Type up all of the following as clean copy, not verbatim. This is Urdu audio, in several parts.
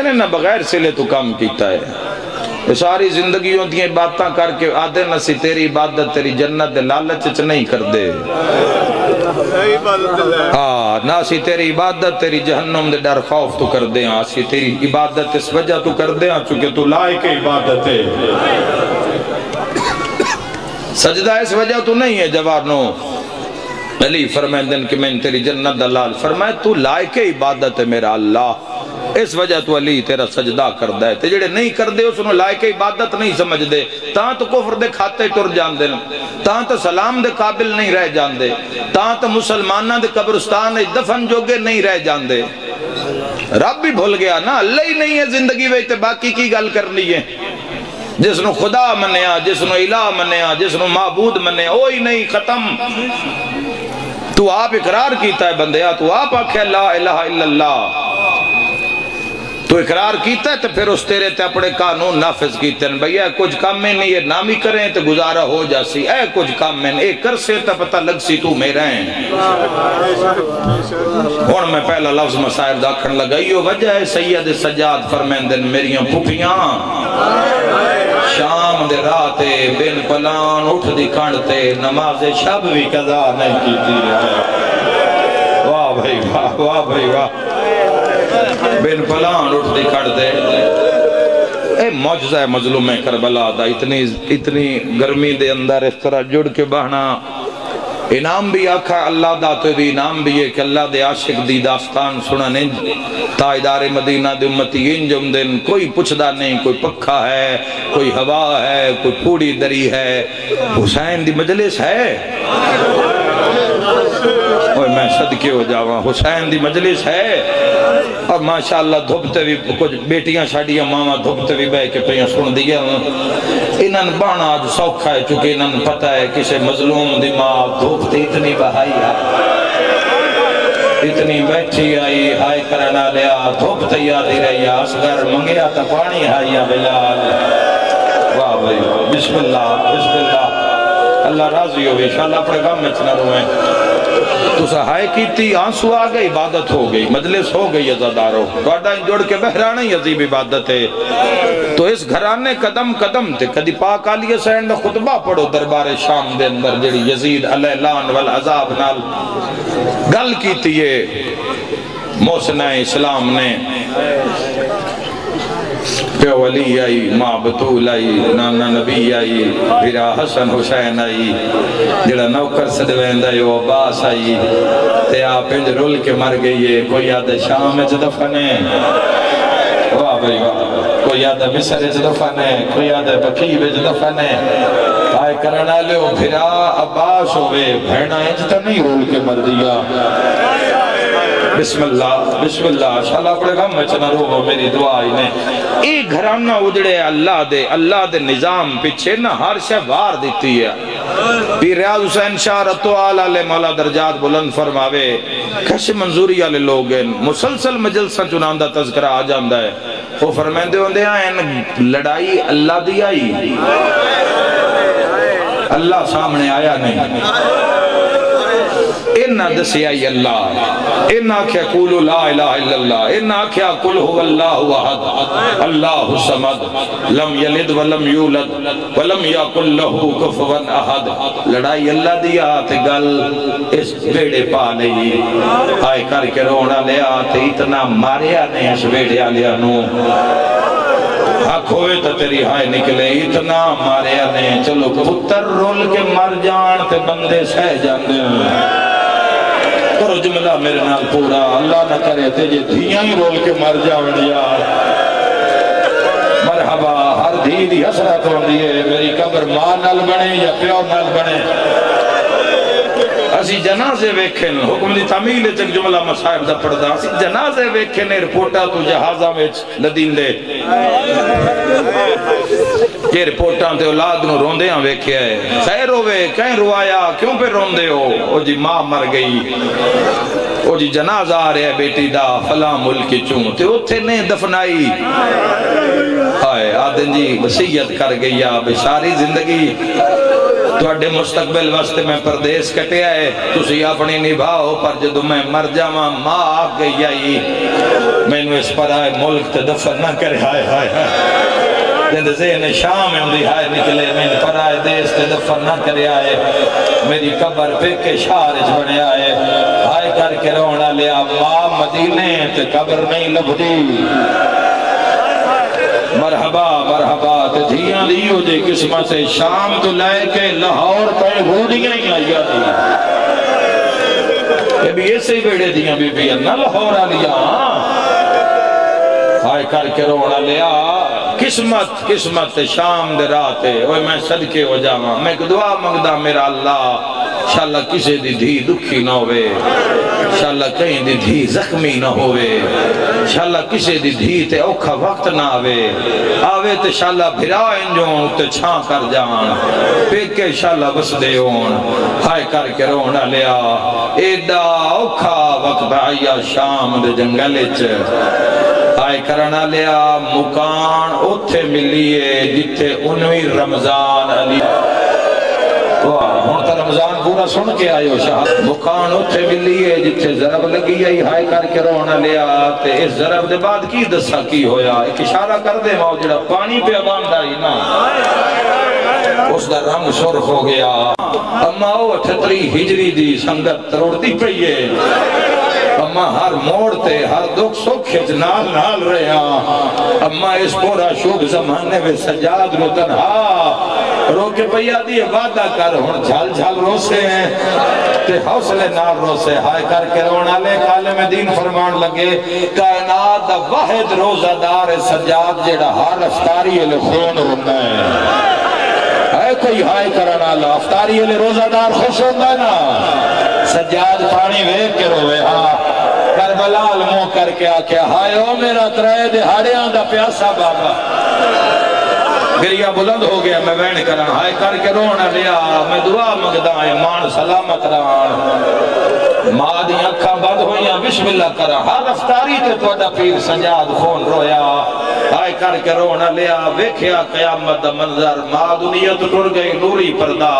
نہ بغیر سلے تو کام کیتا ہے. یہ ساری زندگی ہوتی ہیں باتاں کر کے آدھے نہ سی تیری عبادت تیری جنت دے لالچ چ نہیں کر دے. ہاں نہ سی تیری عبادت تیری جہنم دے ڈر خوف تو کر دے. ہاں سی تیری عبادت اس وجہ تو کر دے چونکہ تو لائق عبادت ہے. سجدہ اس وجہ تو نہیں ہے جوانو. علی فرمائندن کہ میں تیری جنت دلال فرمائے تو لائق عبادت ہے میرا اللہ. اس وجہ تو علی تیرا سجدہ کردہ ہے. تے جڑے نہیں کردے اس انہوں لائق عبادت نہیں سمجھ دے. تاں تو کفر دے کھاتے ٹر جان دے. تاں تو سلام دے قابل نہیں رہ جان دے. تاں تو مسلمانہ دے قبرستان دفن جوگے نہیں رہ جان دے. رب بھی بھول گیا نا اللہ ہی نہیں ہے زندگی وے تے باقی کی گل کرنی ہے. جس نو خدا منیا جس نو الہ منیا جس نو معبود منیا وہی نہیں ختم. تو آپ اقرار کیتا ہے بندیا تو آپ آکھے لا الہ الا اللہ تو اقرار کیتا ہے تو پھر اس تیرے تے اپنے قانون نافذ کیتے ہیں. بھئی اے کچھ کام میں نہیں یہ نامی کریں تو گزارا ہو جاسی. اے کچھ کام میں اے کر سے تا پتہ لگ سی تو میرے ہیں. ہون میں پہلا لفظ مسائل داکھن لگائیو وجہ ہے سید سجاد فرمیندن میریاں پھوپیاں شام دے راتے بن پلان اٹھ دی کھانڈتے نماز شب بھی قضا نہیں کیتی رہے. واہ بھائی واہ واہ بھائی واہ. بن پلان اٹھ دی کھانڈتے اے معجزہ مظلوم کربلا دا اتنی گرمی دے اندر اس طرح جڑ کے بہنا. انعام بھی آکھا اللہ دا تو بھی انعام بھی ہے کہ اللہ دے عاشق دی داستان سننے تاجدار مدینہ دے امتی انجم دن کوئی پچھدا نہیں. کوئی پکھا ہے کوئی ہوا ہے کوئی پوڑی دری ہے. حسین دی مجلس ہے اور میں صدقے ہو جاواں حسین دی مجلس ہے. اور ماشاءاللہ دھوپتے بھی کچھ بیٹیاں شاڑیاں ماما دھوپتے بھی بے کے پیاں سن دیا. انہاں بانا آج سوکھا ہے چونکہ انہاں پتہ ہے کسے مظلوم دی ماں دھوپتے اتنی بہائی ہے اتنی بیٹھی آئی ہائے کرنا لیا دھوپتے یادی رہی اصغر منگیا تا پانی ہائیا بلال. واہ بھائی بسم اللہ بسم اللہ. اللہ راضی ہوئے انشاءاللہ اپنے غم میں چنا روئیں. تو سہائے کیتی آنسو آگئے عبادت ہو گئی مجلس ہو گئی عزادارو. وعدہ جوڑ کے بہرانا ہی عظیم عبادت ہے. تو اس گھرانے قدم قدم تے کدی پاک آلیہ سینڈ خطبہ پڑھو دربار شام دے اندر جڑی یزید علیہ لان والعذاب نال گل کیتی ہے محسنہ اسلام نے. پیو علی آئی ماں بطول آئی نانا نبی آئی بھیرا حسن حسین آئی جڑا نوکر صدویند آئی وہ عباس آئی تے آپ انج رول کے مر گئی ہے. کوئی یاد شام اچھ دفنے واہ بھائی واہ. کوئی یاد مصر اچھ دفنے کوئی یاد بقیب اچھ دفنے. آئے کرنا لے بھیرا عباس ہوئے بھینا انج تا نہیں رول کے مر دیا. بسم اللہ شاءاللہ اپنے غم میں چنا رو میری دعا ہی نے. ایک گھرانہ اجڑے اللہ دے نظام پیچھے نہ ہر شے وار دیتی ہے. پیر ریاض حسین شاہ رتو آلہ مولا درجات بلند فرماوے کش منظوری آلے لوگ ہیں مسلسل مجلسہ چناندہ تذکرہ آ جاندہ ہے. وہ فرمیندے ہوندے ہیں لڑائی اللہ دی آئی اللہ سامنے آیا نہیں. انہ دسی آئی اللہ انہ آکھیا قولو لا الہ الا اللہ انہ آکھیا قل ہو اللہ وحد اللہ سمد لم یلد ولم یولد ولم یقل لہو کفوا احد. لڑائی اللہ دیا تے گل اس بیڑے پا لئی آئے کر کے رونا لیا تے اتنا ماریا نے اس بیڑے آلیا نو حق ہوئے تا تیری ہائے نکلے اتنا ماریا نے. چلو پتر رول کے مر جان تے بندے سہ جاندے کرو جملہ میرے نال پورا اللہ نہ کرے تیجے دھیاں ہی رول کے مر جاون یار. مرحبا ہر دھی دی حسرت ہو دیئے میری قبر ماں نال بنے یا پیو نال بنے. اسی جنازے ویکھن حکم دی تعمیل چک جملہ مصائب دا پڑھدا اسی جنازے ویکھن رپورٹا تو جہازہ وچ لدین دے کہ رپورٹاں تے اولاد نو روندے ہاں ویکھیا ہے. خیر ہوئے کہیں روایا کیوں پہ روندے ہو؟ او جی ماں مر گئی او جی جنازہ آ رہے بیٹی دا فلاں ملک چوں تے اتھے نے دفنائی. آئے آدن جی وسیعت کر گئی بشاری زندگی تواڈے مستقبل واسطے میں پردیس کٹیا ہے تسی اپنی نبھاؤ پر جدو میں مر جاواں ماں آ گئی آئی مینوں اس پر آئے ملک تے دفن نہ کرے ہائے ہائے ہائے جند ذہن شام ہوندی ہائے نکلے میں پر آئے دیس تے دفن نہ کرے آئے میری قبر پہ کے شارج بنے آئے ہائے کر کے رونا لیا ماں مدینے تے قبر نہیں لبھدی مرحبا مرحبا تے دھیاں دیو جے قسمت شام تو لائے کے لاہور پہ گھوڑیاں ہی آیا دی یہ بھی ایسے ہی بیڑے دیاں بی بی نہ لاہور آلیا ہائے کر کے رونا لیا قسمت شام دے راتے اوہ میں صدقے ہو جاواں میں دعا مانگدا میرا اللہ انشاءاللہ کسی دی دھی دکھی نہ ہوئے انشاءاللہ کہیں دی دھی زخمی نہ ہوئے انشاءاللہ کسی دی دھی تے اوکھا وقت نہ آوے تے انشاءاللہ بھرائیں جون تے چھاں کر جان پیک کے انشاءاللہ بس دے ہون ہائے کر کے رونا لیا ایڈا اوکھا وقت آیا شام دے جنگلچ آئے کرنا لیا مکان اتھے ملیے جتے 19 رمضان علی ہونتا رمضان پورا سن کے آئے ہو شاہ مکان اتھے ملیے جتے ضرب لگی آئی ہائے کر کے رونا لیا تے اس ضرب دے بعد کی دسا کی ہویا ایک اشارہ کر دے ماں جڑا پانی پہ باندھا ہی نا اس دا رنگ سرخ ہو گیا اما او 38 ہجری دی سنگت تروڑتی پئیے اما ہر موڑتے ہر دکھ سکھ نال رہے ہیں اما اس پورا شوب زمانے میں سجاد رو تنہا رو کے پیا دی وعدہ کر ہون جھال جھال روسے ہیں تے حوصلے نال روسے ہائے کر کے رونا لے عالم دین فرمان لگے کائنات دا واحد روزہ دار سجاد جیڑا ہر افطاری علی خون رونا ہے کوئی ہائے کرنا اللہ افطاری علی روزہ دار خوش ہوندہ نا سجاد پانی ویک کے روے ہاں کربلال منہ کر کے آکے ہائے او میرا ترائے دہاڑیاں دا پیاسا بابا گریہ بلند ہو گیا میں وین کرن ہائے کر کے رونا لیا میں دعا مگدہ ایمان سلامت رہان ماں دی اکھاں بند ہوئیاں بسم اللہ کرن ہر افطاری تے توڑا پیر سجاد خون رویا ہائے کر کے رونا لیا ویکھیا قیامت دا منظر ماں دنیا تو ٹر گئی نوری پردہ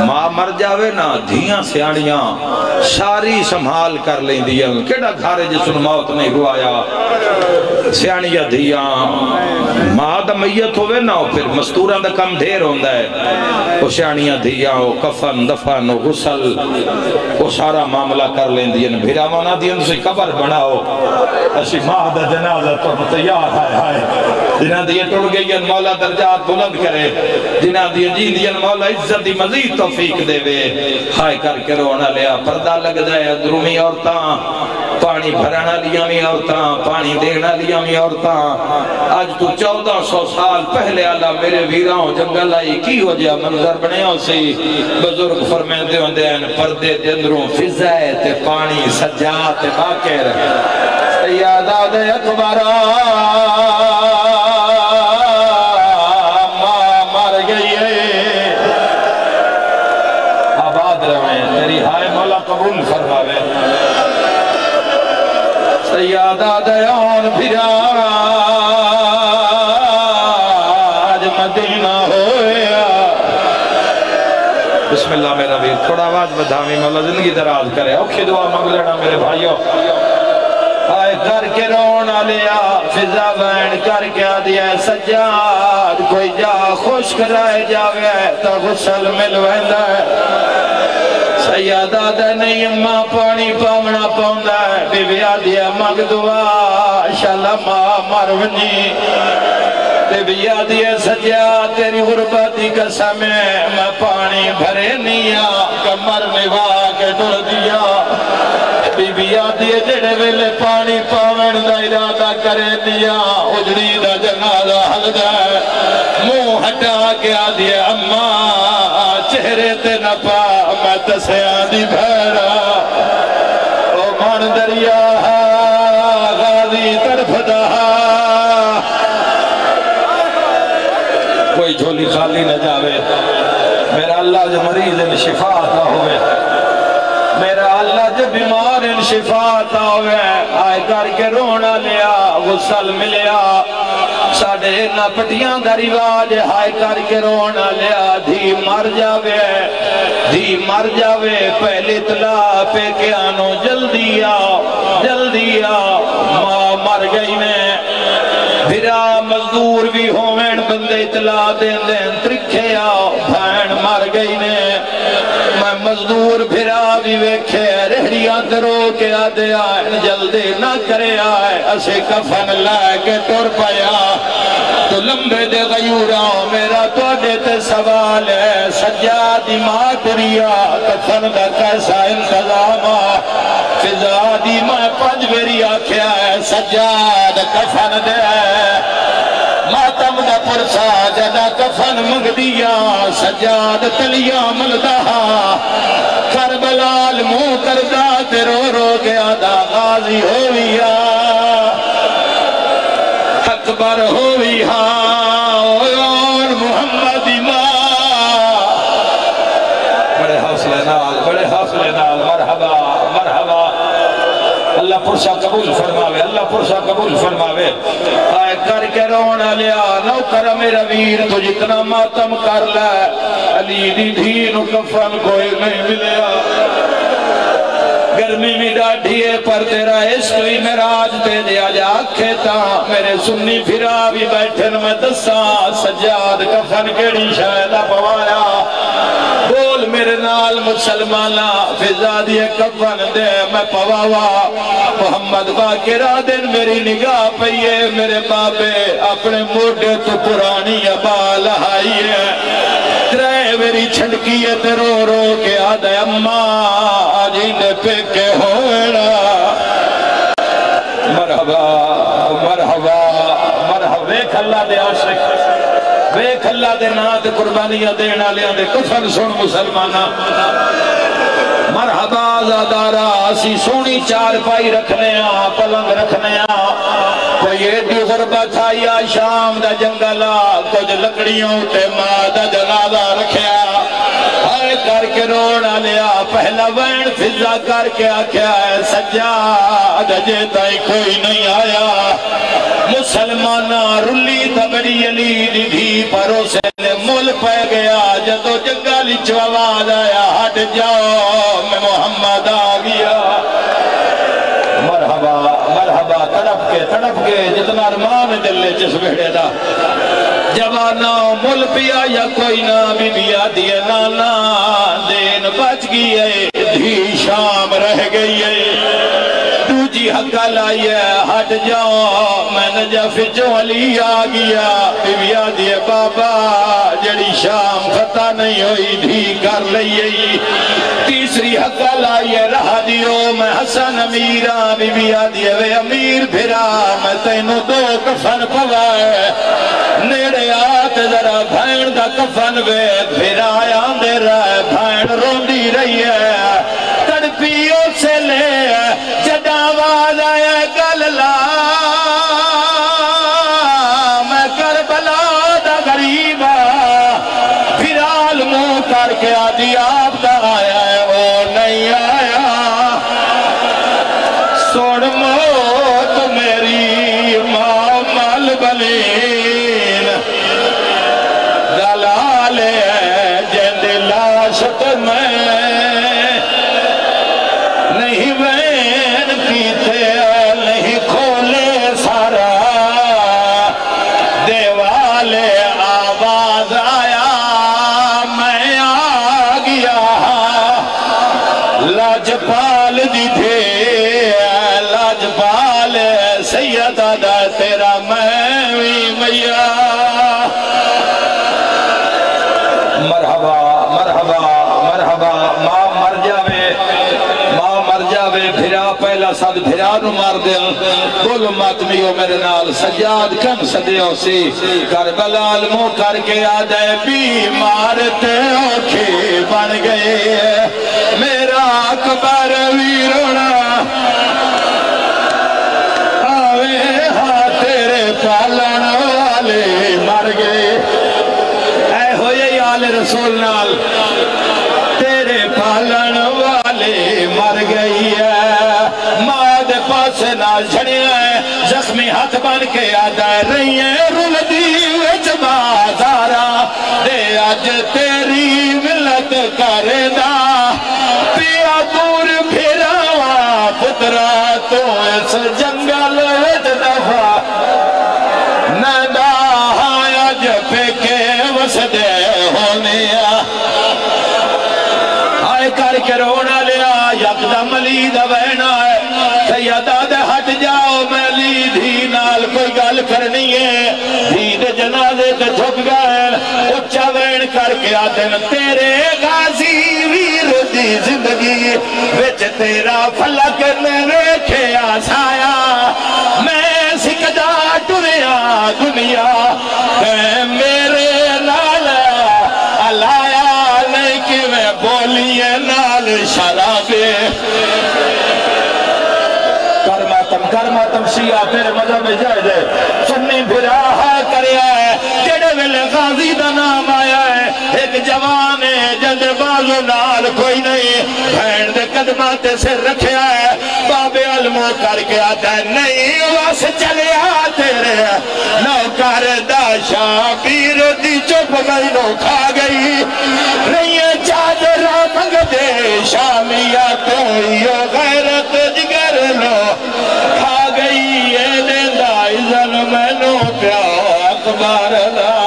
ماں مر جاوے نا دھیاں سیانیاں ساری سنبھال کر لیں دیا کیڑا گھارے جسن موت نہیں ہوایا سیانیاں دھیاں ماں دا میت ہوئے نا پھر مستوراں دا کم دھیر ہوندہ ہے وہ سیانیاں دھیاں وہ کفن دفن وہ غسل وہ سارا معاملہ کر لیں دیا بھیرا مانا دیا اسے قبر بناؤ اسی ماں دا جنازہ تو تیار ہے جنہ دیا ٹوڑ گئی مولا درجات بلند کرے جنہ دیا جی دیا مولا عزت دی مزید توفیق دے وے ہائے کر کے رونا لیا پردہ لگ جائے ادرومی عورتاں پانی بھرنا لیا میں عورتاں پانی دینا لیا میں عورتاں آج تو 1400 سال پہلے اللہ میرے ویراں جنگل آئی کی ہو جا منظر بنے ہو سی بزرگ فرمیندے ہوں دے پردے دندروں فضائے تے پانی سجات باکر سیادہ دے اکبرہ ماں مر گئی ہے آباد رہے تیری ہائے مولا قبول فرماوے سیادہ دیان پھرا آج مدینہ ہویا بسم اللہ میرا ویر تھوڑا آواز بدھامی مولا زندگی دراز کرے اوکھی دعا مانگ لینا میرے بھائیوں آئے کر کے رونا لیا فضا بین کر کے دیا سجاد کوئی جا خوش کرائے جاوے تو غسل ملویندہ ہے سیادہ دے نہیں اماں پانی پاونا پاؤندہ ہے بی بی آدیا مگ دعا شاءاللہ ماں مرونی بی بی آدیا سجاد تیری غربتی قسم ہے میں پانی بھرے نیا کمر نوا کے ڈر دیا بی بی آدیا جڑے ویلے پانی پاون دا ارادہ کرے دیا اجڑی دا جنازہ حل دے منہ ہٹا کے آدیا اماں چہرے تے نہ پا میں تسیاں دی بھیرا او مان دریا غازی طرف دا کوئی جھولی خالی نہ جاوے میرا اللہ جو مریض ان شفا عطا ہوئے میرا اللہ جو بیمار ان شفا عطا ہوئے آئے کر کے رونا لیا غسل ملیا ساڑھے نہ پٹیاں دا رواج ہائے کر کے رونا لیا دھی مر جاوے پہلی اطلاع پہ کہ آنو جلدی آؤ ماں مر گئی نے بھرا مزدور بھی ہومین بندے اطلاع دیں ترکھے آؤ بھین مر گئی نے میں مزدور بھرا بھی ویکھے رہڑیاں درو کے آدھے آئے جلدی نہ کرے آئے اسے کفن لائے کے ٹور پایا تو لمبے دے غیوراں میرا تو دیتے سوال ہے سجادی ماں تریا کفن دا کیسا انتظامہ فضا دی میں پنج میری آکھیا ہے سجاد کفن دے ماتم دا پرسا جدا کفن منگ دیا سجاد تلیاں ملدہ کربلال منہ کردہ تیرو رو گیا دا غازی ہویا اکبر ہوئی اور محمد ماں بڑے حوصلے نال مرحبا اللہ پرسا قبول فرماوے آئے کر کے رونا لیا نوکر میرا ویر تو جتنا ماتم کر لے علی دی دھین کفن کوئی نہیں ملیا گرمی بھی ڈاڑھیے پر تیرا عشق بھی میرا آج تے دیا جا کھیتا میرے سنی پھرا بھی بیٹھن میں دساں سجاد کفن کیڑی شاہدہ پوایا بول میرے نال مسلمانہ فضا دیے کفن دے میں پواوا محمد باقرہ دن میری نگاہ پئیے میرے بابے اپنے موڑے تو پرانی ابال آئیے ترے میری چھنکیے تے رو رو کے آدھے امماں آجیندے پہ کے ہوئڑا مرحبا ویکھ اللہ دے عاشق ویکھ اللہ دے نات قربانیاں دینا لیاں دے کفن سن مسلمانہ مرحبا آزادارا اسی سونی چار پائی رکھنے پلنگ رکھنے کوئی ایڈی غربت آیا شام دا جنگلہ کچھ لکڑیوں تے ماں دا جنازہ رکھیا ہائے کر کے روڑا لیا پہلا وین فضا کر کے آکھیا ہے سجاد جے تائی کوئی نہیں آیا مسلمانہ رلی تبڑی علی دی پروسے نے مل پہ گیا جدو جنگلی چواد آیا ہٹ جاؤ میں محمد آگیا مرحبا تڑپ کے جتنا ارمان دلے چس بھیڑے دا جوانا مل پیا یا کوئی نہ بھی بیا دیے نانا دین بچ گئی ہے دھی شام رہ گئی ہے دوجی حقہ لائیے ہٹ جاؤ میں نجف جو علی آگیا بھی بیا دیے بابا جڑی شام فتح نہیں ہوئی دھی کر لئیے تیسری حقہ لائیے رہا دیو میں حسن امیرہ بھی بیا دیے وے امیر بھرا میں تینوں دو کفن پوائے نیڑے آت ذرا بھائن دا کفن وے بھرا آیاں دے رہے بھائن روندی رہی ہے تڑپیوں سے لے جدا آواز آیا گللا میں کربلا دا غریبا بھرال منہ کر کے آدھی آپ دا آیا ہے وہ نہیں آیا سوڑ موت میری ماں مال بلین دلالے جند لاشت میں نہیں وین پیتے نہیں کھولے سارا دیوالے آواز آیا میں آگیا لاجپال دی تھے لاجپال سیدہ دا تیرا میں میا مرحبا ماں مر جاوے بھرا پہلا ساتھ بھرا نو مار دیا بولو ماتمیو میرے نال سجاد کم صدیوں سی کربلال مو کر کے آدھے بیمارتے اوکھے بن گئے میرا اکبر ویرونا آوے ہاں تیرے پالن والے مر گئے اے ہوئے آل رسول نال تیرے پالن والے مر گئی ہے ماں دے پاسے نال جھڑے ہیں زخمی ہاتھ کے آدھا رہی ہے رول دی وچ بازارا دے آج تیری ملت کردہ پیا دور پھراوا پترا تو اس جنگل وچ دفع ندا آیا جپے کے وسدے ہونیا آئے کر کے رونا لیا یکدم علی دا بہنا ہے سیدہ دے ہٹ جاؤ میں لی دھی نال کوئی گل کرنی ہے دھی دے جنازے تے جھک گئے اچھا وین کر کے آدن تیرے غازی ویر دی زندگی وچ تیرا فلک نے ویکھے آسایا میں سکدا ٹریا دنیا اے میرے نال علایا نہیں کہ میں بولیے نال شرابے کرماتم شیعہ تیرے مذہب میں جائے دے سنی بھراہا کریا ہے جڑے ویلے غازی دا نام آیا ہے ایک جوان ہے جلد بازو نال کوئی نہیں بھین دے قدماتے سے رکھیا ہے باب علمو کر کے آتا ہے نہیں واس چلیا تیرے نوکر دا شابیر دی چپ گئی نو کھا گئی نہیں چادرہ منگ دے شامیہ تو یہ غیرت جگر لو کھا گئی اے دیندہ ازن میں نو پیاو اکبر لا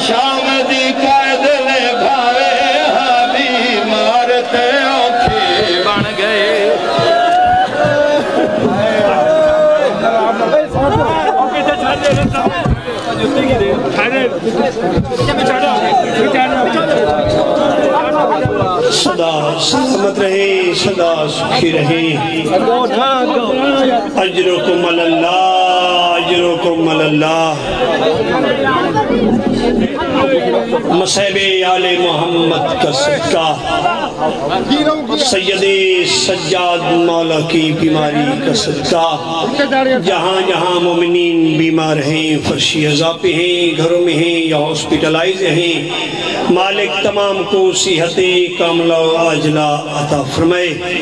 شام دی قائد لے بھاوے ہابی مارتے اوکھی بن گئے صدا سلامت رہے صدا سکھی رہے اجرکم اللہ اجرکم اللہ مصحب آل محمد کا صدقہ سید سجاد مولا کی بیماری کا صدقہ جہاں جہاں مومنین بیمار ہیں فرشی عذاب پہ ہیں گھروں میں ہیں یا ہاسپٹلائز ہیں مالک تمام کو صحت کاملہ و عاجلہ عطا فرمائے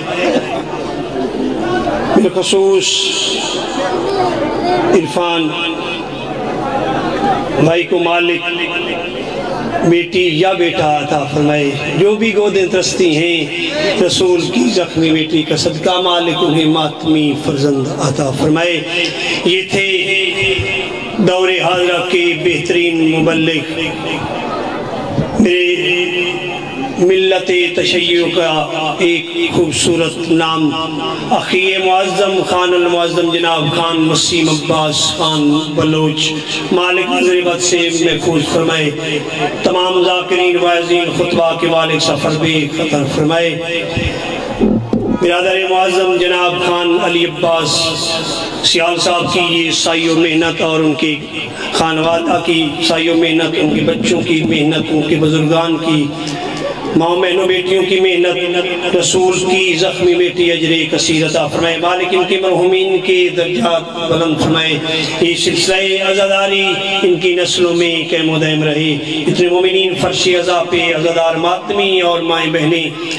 بالخصوص عرفان بھائی کو مالک بیٹی یا بیٹا عطا فرمائے جو بھی گودیں ترستی ہیں رسول کی زخمی بیٹی کا صدقہ مالک انہیں ماتمی فرزند عطا فرمائے یہ تھے دور حاضرہ کے بہترین مبلغ میرے ملت تشیع کا ایک خوبصورت نام اخی معظم خان المعظم جناب خان وسیم عباس خان بلوچ مالک غریبت سے محفوظ فرمائے تمام ذاکرین واعظین خطبہ کے والد سفر بے خطر فرمائے برادر معظم جناب خان علی عباس سیال صاحب کی یہ سائی و محنت اور ان کی خانوادہ کی سائی و محنت ان کے بچوں کی محنت ان کے بزرگان کی ماں بہنوں بیٹیوں کی محنت رسول کی زخمی بیٹی اجر کثیر عطا فرمائے مالک ان کے مرحومین کے درجات بلند فرمائے یہ سلسلہ عزاداری ان کی نسلوں میں قائم و دائم رہے اتنے مومنین فرشی عذاب پہ عزادار ماتمی اور مائیں بہنیں